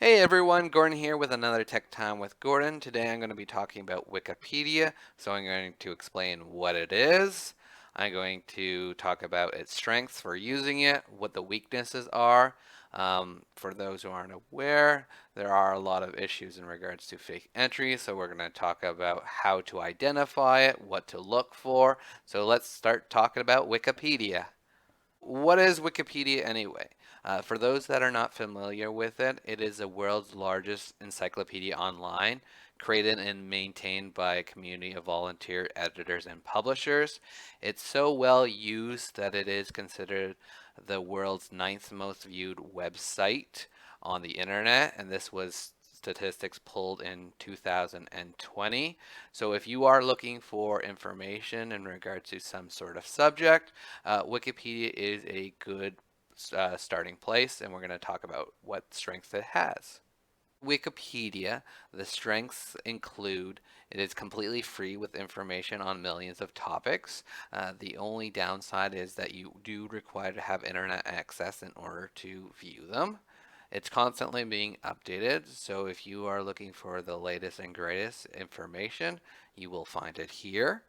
Hey everyone, Gordon here with another Tech Time with Gordon. Today I'm going to be talking about Wikipedia. So I'm going to explain what it is. I'm going to talk about its strengths for using it, what the weaknesses are. For those who aren't aware, there are a lot of issues in regards to fake entries. So we're going to talk about how to identify it, what to look for. So let's start talking about Wikipedia. What is Wikipedia anyway? For those that are not familiar with it, it is the world's largest encyclopedia online, created and maintained by a community of volunteer editors and publishers. It's so well used that it is considered the world's ninth most viewed website on the internet, and this was statistics pulled in 2020. So if you are looking for information in regard to some sort of subject, Wikipedia is a good starting place, and we're going to talk about what strengths it has. Wikipedia, the strengths include it is completely free with information on millions of topics. The only downside is that you do require to have internet access in order to view them. It's constantly being updated, so if you are looking for the latest and greatest information, you will find it here.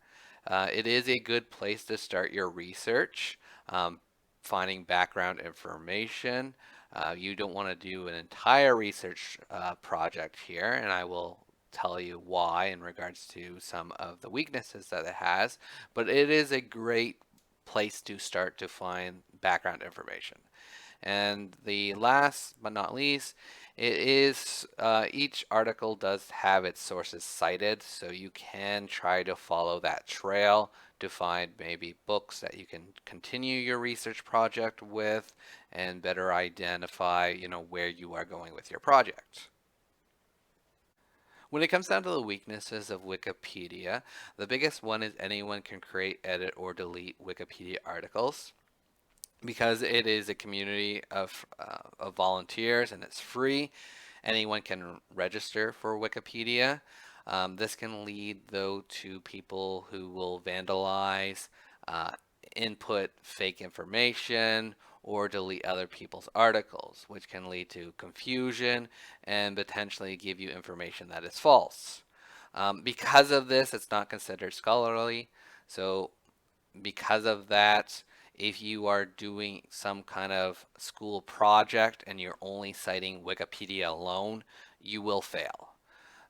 It is a good place to start your research, um, finding background information. You don't want to do an entire research project here, and I will tell you why in regards to some of the weaknesses that it has, but it is a great place to start to find background information. And the last but not least, it is each article does have its sources cited, so you can try to follow that trail to find maybe books that you can continue your research project with and better identify, where you are going with your project. When it comes down to the weaknesses of Wikipedia, the biggest one is anyone can create, edit, or delete Wikipedia articles. Because it is a community of volunteers and it's free, anyone can register for Wikipedia. This can lead, though, to people who will vandalize, uh, input fake information, or delete other people's articles, which can lead to confusion and potentially give you information that is false. Because of this, it's not considered scholarly. So because of that, if you are doing some kind of school project and you're only citing Wikipedia alone, you will fail.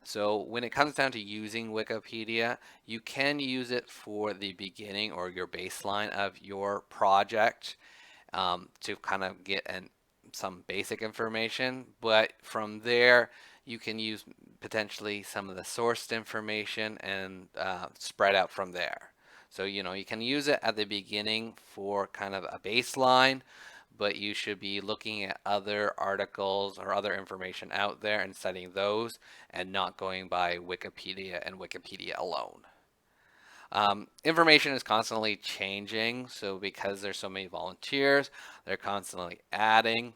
So when it comes down to using Wikipedia, you can use it for the beginning or your baseline of your project, to kind of get some basic information. But from there, you can use potentially some of the sourced information and spread out from there. So, you can use it at the beginning for kind of a baseline, but you should be looking at other articles or other information out there and studying those and not going by Wikipedia and Wikipedia alone. Information is constantly changing, so because there's so many volunteers, they're constantly adding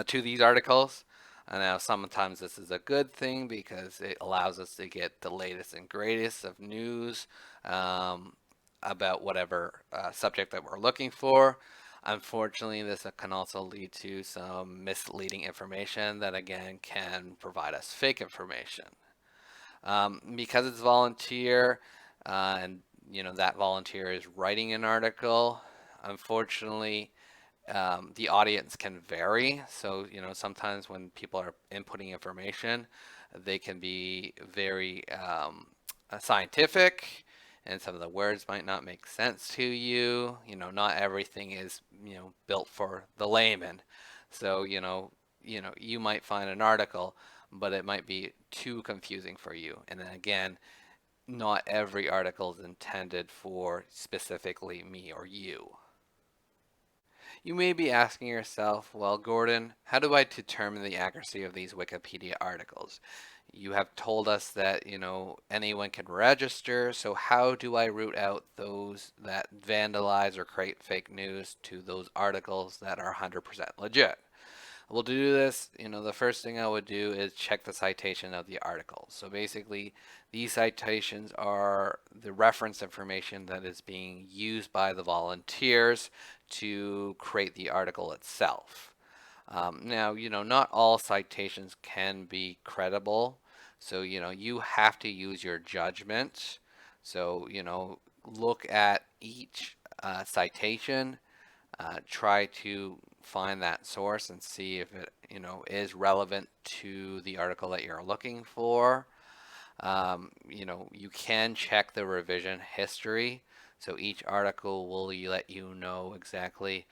to these articles. And now sometimes this is a good thing because it allows us to get the latest and greatest of news um, about whatever subject that we're looking for. Unfortunately, this can also lead to some misleading information that again can provide us fake information. Because it's volunteer, and that volunteer is writing an article, unfortunately, the audience can vary. So, sometimes when people are inputting information, they can be very scientific, and some of the words might not make sense to you. Not everything is, built for the layman. So, you might find an article, but it might be too confusing for you. And then again, not every article is intended for specifically me or you. You may be asking yourself, well, Gordon, how do I determine the accuracy of these Wikipedia articles? You have told us that, anyone can register, so how do I root out those that vandalize or create fake news to those articles that are 100% legit? Well, to do this, the first thing I would do is check the citation of the article. So basically, these citations are the reference information that is being used by the volunteers to create the article itself. Now, not all citations can be credible. So, you have to use your judgment. So, look at each citation, try to find that source and see if it, is relevant to the article that you're looking for. You can check the revision history. So each article will let you know exactly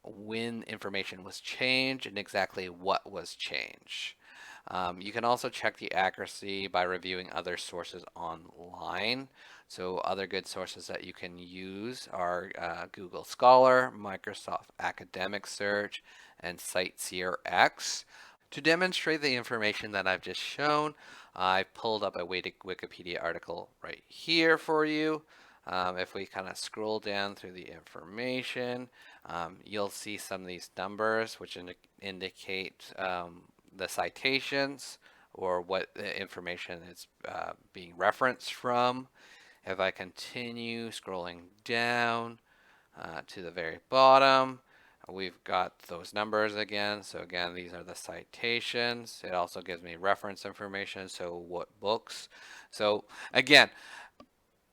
when information was changed and exactly what was changed. You can also check the accuracy by reviewing other sources online. So other good sources that you can use are Google Scholar, Microsoft Academic Search, and CiteSeerX. To demonstrate the information that I've just shown, I pulled up a Wikipedia article right here for you. If we kind of scroll down through the information, you'll see some of these numbers which indicate the citations or what the information is being referenced from. If I continue scrolling down to the very bottom, we've got those numbers again. So again, these are the citations. It also gives me reference information, so what books. So again,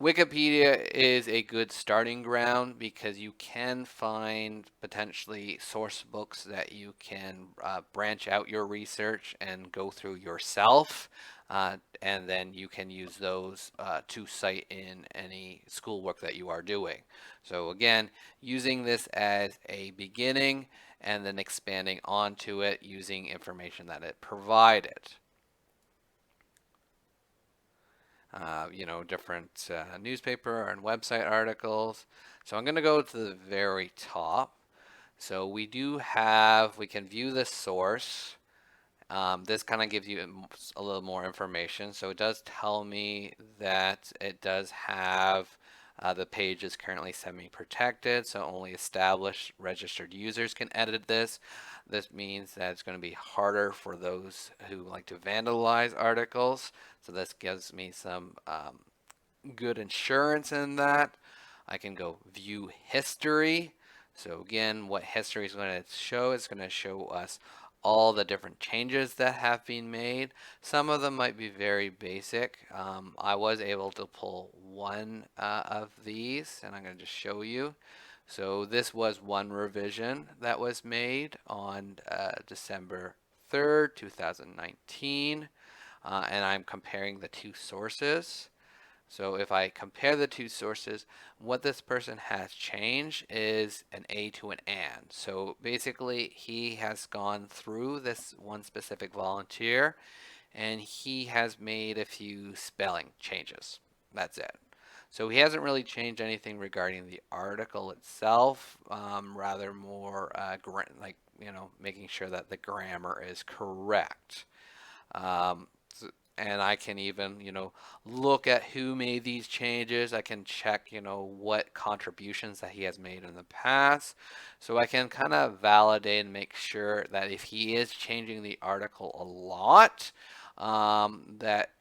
Wikipedia is a good starting ground because you can find potentially source books that you can branch out your research and go through yourself. And then you can use those to cite in any schoolwork that you are doing. So again, using this as a beginning and then expanding onto it using information that it provided. Different newspaper and website articles. So I'm going to go to the very top. So we can view the source. This kind of gives you a little more information. So it does tell me that it does have the page is currently semi-protected, so only established registered users can edit this. This means that it's going to be harder for those who like to vandalize articles. So this gives me some good insurance in that. I can go view history. So again, what history is going to show is going to show us all the different changes that have been made. Some of them might be very basic. I was able to pull one of these, and I'm going to just show you. So this was one revision that was made on December 3rd, 2019, and I'm comparing the two sources. So if I compare the two sources, what this person has changed is an A to an and. So basically, he has gone through this one specific volunteer and he has made a few spelling changes. That's it. So he hasn't really changed anything regarding the article itself, rather more making sure that the grammar is correct. Um, and I can even, look at who made these changes. I can check, what contributions that he has made in the past. So I can kind of validate and make sure that if he is changing the article a lot, that,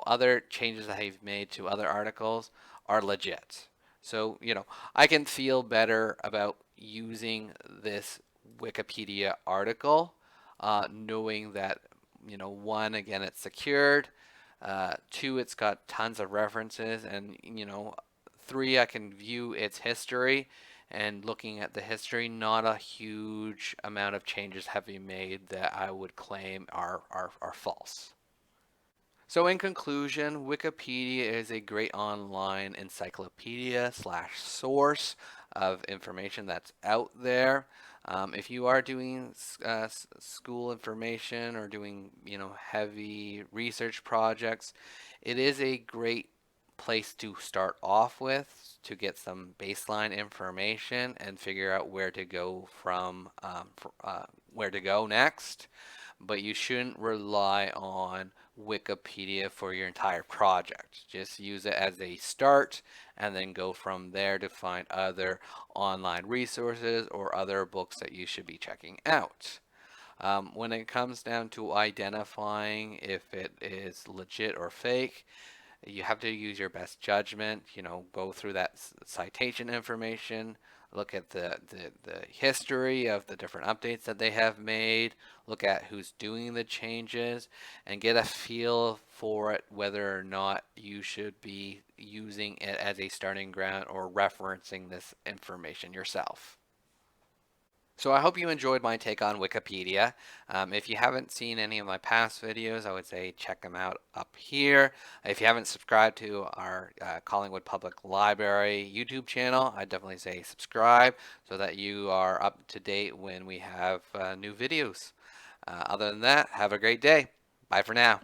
other changes that he's made to other articles are legit. So, I can feel better about using this Wikipedia article, knowing that one, again, it's secured. Two, it's got tons of references, and three, I can view its history. And looking at the history, not a huge amount of changes have been made that I would claim are false. So in conclusion, Wikipedia is a great online encyclopedia slash source of information that's out there. If you are doing school information or doing, heavy research projects, it is a great place to start off with to get some baseline information and figure out where to go where to go next. But you shouldn't rely on Wikipedia for your entire project. Just use it as a start and then go from there to find other online resources or other books that you should be checking out. When it comes down to identifying if it is legit or fake, you have to use your best judgment, go through that citation information, look at the history of the different updates that they have made, look at who's doing the changes, and get a feel for it whether or not you should be using it as a starting ground or referencing this information yourself. So I hope you enjoyed my take on Wikipedia. If you haven't seen any of my past videos, I would say check them out up here. If you haven't subscribed to our Collingwood Public Library YouTube channel, I'd definitely say subscribe so that you are up to date when we have new videos. Other than that, have a great day. Bye for now.